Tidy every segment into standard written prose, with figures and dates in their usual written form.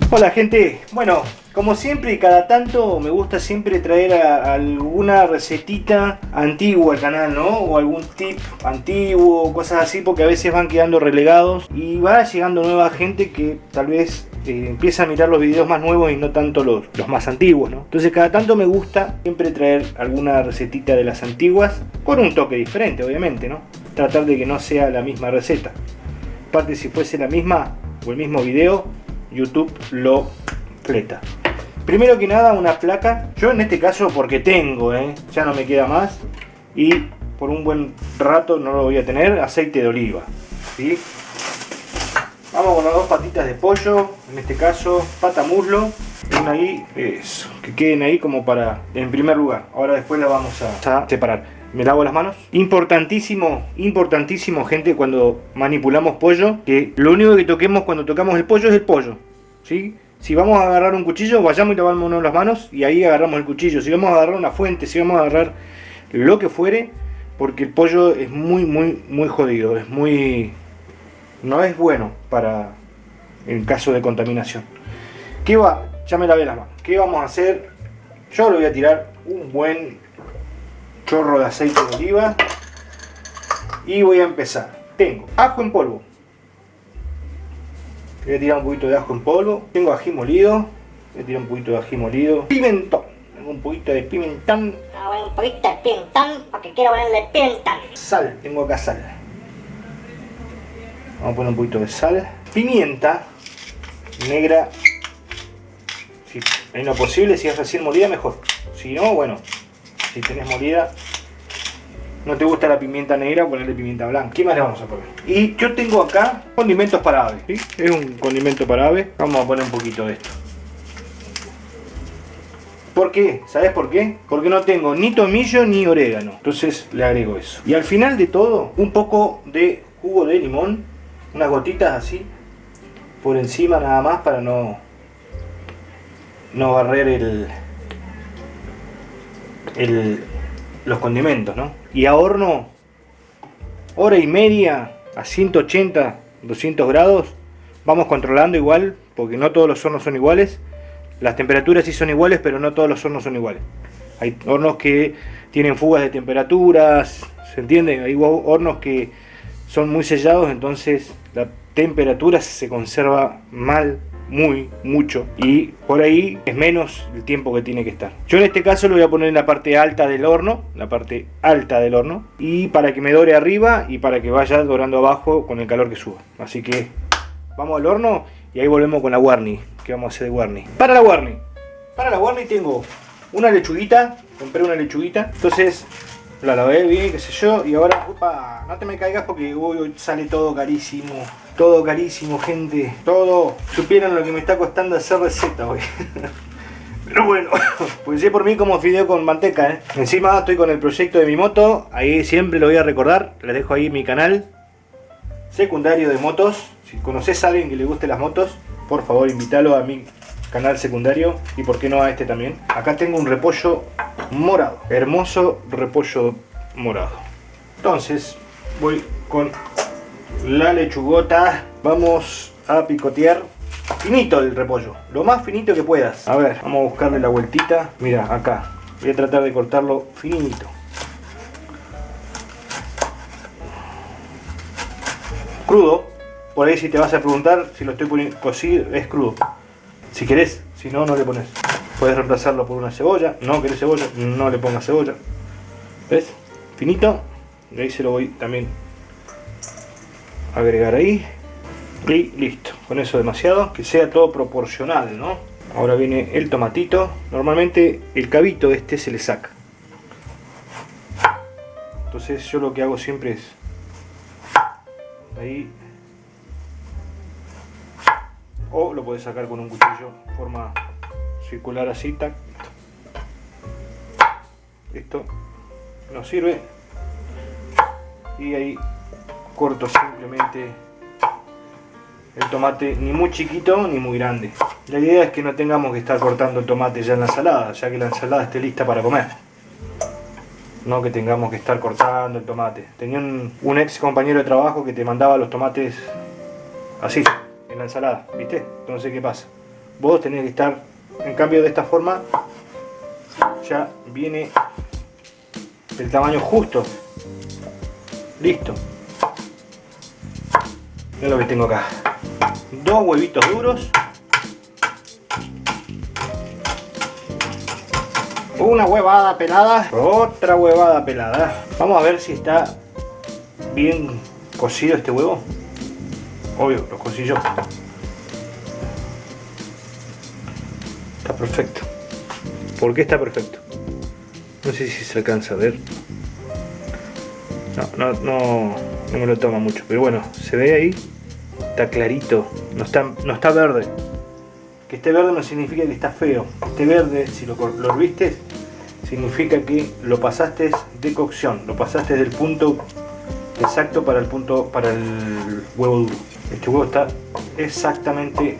Hola gente, bueno, como siempre y cada tanto me gusta siempre traer alguna recetita antigua al canal, ¿no? O algún tip antiguo, cosas así, porque a veces van quedando relegados y va llegando nueva gente que tal vez empieza a mirar los videos más nuevos y no tanto los más antiguos, ¿no? Entonces cada tanto me gusta siempre traer alguna recetita de las antiguas con un toque diferente, obviamente, ¿no? Tratar de que no sea la misma receta. Aparte, si fuese la misma o el mismo video, YouTube lo fleta. Primero que nada, una placa. Yo en este caso porque tengo, ya no me queda más y por un buen rato no lo voy a tener, aceite de oliva, ¿sí? Vamos con las dos patitas de pollo, en este caso pata muslo, una ahí, eso, que queden ahí como para, en primer lugar. Ahora después la vamos a separar. Me lavo las manos. Importantísimo, importantísimo, gente, cuando manipulamos pollo, que lo único que toquemos cuando tocamos el pollo es el pollo, ¿sí? Si vamos a agarrar un cuchillo, vayamos y lavémonos las manos y ahí agarramos el cuchillo. Si vamos a agarrar una fuente, si vamos a agarrar lo que fuere, porque el pollo es muy jodido, es muy... no es bueno para en caso de contaminación. ¿Qué va? Ya me lavé las manos. ¿Qué vamos a hacer? Yo le voy a tirar un buen chorro de aceite de oliva y voy a empezar. Tengo ajo en polvo. Voy a tirar un poquito de ajo en polvo. Tengo ají molido. Voy a tirar un poquito de ají molido. Pimentón. Tengo un poquito de pimentón. Un poquito de pimentón porque quiero ponerle pimentón. Sal. Tengo acá sal. Vamos a poner un poquito de sal. Pimienta negra. Si hay lo posible, si es recién molida, mejor. Si no, bueno, si tenés molida, no te gusta la pimienta negra, ponerle pimienta blanca. ¿Qué más le vamos a poner? Y yo tengo acá condimentos para ave, ¿sí? Es un condimento para ave. Vamos a poner un poquito de esto. ¿Por qué? ¿Sabes por qué? Porque no tengo ni tomillo ni orégano. Entonces le agrego eso. Y al final de todo, un poco de jugo de limón. Unas gotitas así. Por encima nada más para no barrer los condimentos, ¿no? Y a horno, hora y media a 180, 200 grados. Vamos controlando igual, porque no todos los hornos son iguales. Las temperaturas sí son iguales, pero no todos los hornos son iguales. Hay hornos que tienen fugas de temperaturas, ¿se entiende? Hay hornos que son muy sellados, entonces la temperatura se conserva mal, mucho, y por ahí es menos el tiempo que tiene que estar. Yo en este caso lo voy a poner en la parte alta del horno, y para que me dore arriba y para que vaya dorando abajo con el calor que suba. Así que vamos al horno y ahí volvemos con la guarni, que vamos a hacer de guarni. Para la guarni tengo una lechuguita, compré una lechuguita, entonces la lavé bien, qué sé yo, y ahora, upa, no te me caigas porque hoy sale todo carísimo, gente, todo. Supieran lo que me está costando hacer receta hoy. Pero bueno, pues sí, por mí como fideo con manteca, Encima estoy con el proyecto de mi moto, ahí siempre lo voy a recordar, les dejo ahí mi canal secundario de motos. Si conoces a alguien que le guste las motos, por favor invítalo a mi canal secundario y por qué no a este también. Acá tengo un repollo morado, hermoso repollo morado. Entonces voy con la lechugota, vamos a picotear finito el repollo, lo más finito que puedas. A ver, vamos a buscarle la vueltita. Mira, acá voy a tratar de cortarlo finito. Crudo, por ahí si te vas a preguntar si lo estoy poniendo cocido, es crudo. Si querés, si no, no le pones. Puedes reemplazarlo por una cebolla. No querés cebolla, no le pongas cebolla. ¿Ves? Finito. Y ahí se lo voy también a agregar ahí. Y listo. Con eso demasiado. Que sea todo proporcional, ¿no? Ahora viene el tomatito. Normalmente el cabito este se le saca. Entonces yo lo que hago siempre es ahí. O lo podés sacar con un cuchillo en forma circular así, tac. Esto nos sirve. Y ahí corto simplemente el tomate, ni muy chiquito ni muy grande. La idea es que no tengamos que estar cortando el tomate ya en la ensalada, ya que la ensalada esté lista para comer. No que tengamos que estar cortando el tomate. Tenía un ex compañero de trabajo que te mandaba los tomates así, en la ensalada, ¿viste? Entonces, ¿qué pasa? vos tenés que estar, en cambio de esta forma, ya viene el tamaño justo. Listo. Mira lo que tengo acá. 2 huevitos duros. Una huevada pelada. Otra huevada pelada. Vamos a ver si está bien cocido este huevo. Obvio, lo cocí yo. Está perfecto. ¿Por qué está perfecto? No sé si se alcanza a ver. No me lo toma mucho. Pero bueno, se ve ahí. Está clarito. No está verde. Que esté verde no significa que está feo. Que esté verde, si lo herviste, significa que lo pasaste de cocción. Lo pasaste del punto exacto para el huevo duro. Este huevo está exactamente...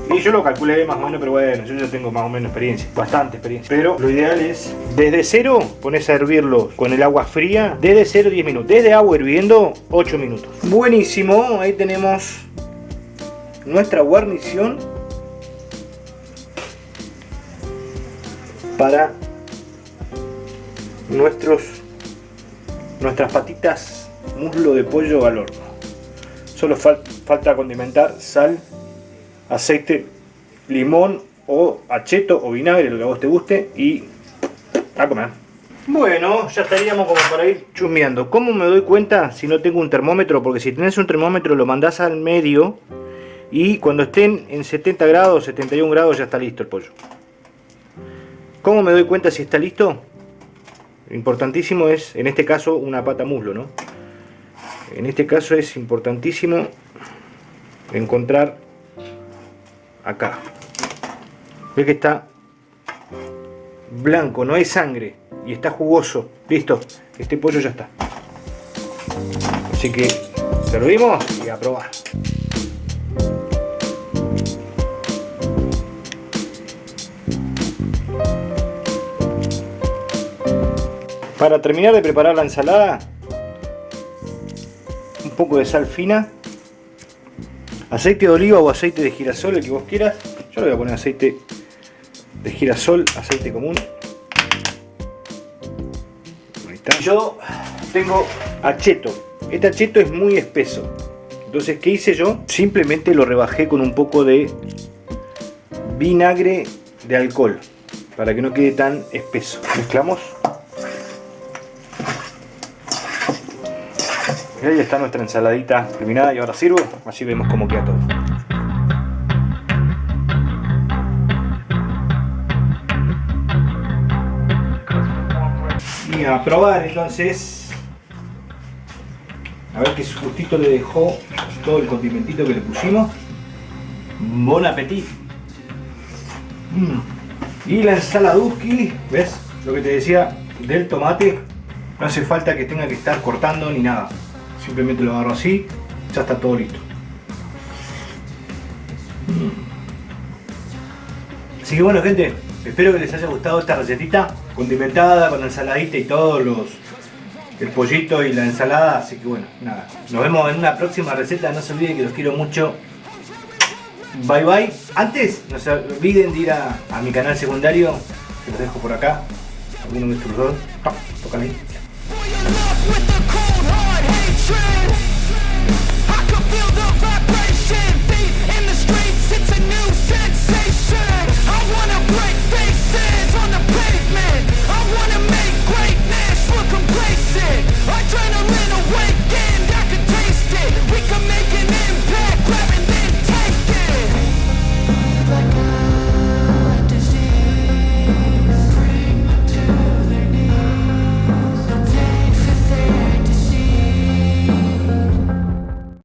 Y yo lo calculé más o menos, pero bueno, yo ya tengo más o menos experiencia, bastante experiencia. Pero lo ideal es, desde cero, pones a hervirlo con el agua fría, desde 0 10 minutos. Desde agua hirviendo, 8 minutos. Buenísimo, ahí tenemos nuestra guarnición para nuestras patitas muslo de pollo al horno. Solo falta condimentar sal, aceite, limón o acheto o vinagre, lo que a vos te guste, y a comer. Bueno, ya estaríamos como para ir chusmeando. ¿Cómo me doy cuenta si no tengo un termómetro? Porque si tenés un termómetro lo mandás al medio y cuando estén en 70 grados, 71 grados ya está listo el pollo. ¿Cómo me doy cuenta si está listo? Importantísimo es, en este caso, una pata muslo, ¿no? En este caso es importantísimo encontrar acá. Ve que está blanco, no hay sangre y está jugoso. Listo, este pollo ya está. Así que servimos y a probar. Para terminar de preparar la ensalada, un poco de sal fina, aceite de oliva o aceite de girasol, el que vos quieras. Yo le voy a poner aceite de girasol, aceite común. Ahí está. Yo tengo acheto. Este acheto es muy espeso. Entonces, ¿qué hice yo? Simplemente lo rebajé con un poco de vinagre de alcohol para que no quede tan espeso. Mezclamos. Y ahí está nuestra ensaladita terminada y ahora sirvo, así vemos cómo queda todo. Y a probar entonces. A ver qué gustito le dejó todo el condimentito que le pusimos. Bon appetit. Y la ensaladuski, ¿ves? Lo que te decía del tomate. No hace falta que tenga que estar cortando ni nada. Simplemente lo agarro así, ya está todo listo. Así que bueno, gente, espero que les haya gustado esta recetita condimentada con ensaladita y todo, el pollito y la ensalada. Así que bueno, nada, nos vemos en una próxima receta. No se olviden que los quiero mucho. Bye bye. Antes, no se olviden de ir a mi canal secundario, que los dejo por acá. Alguno de estos dos, tocan ahí. Train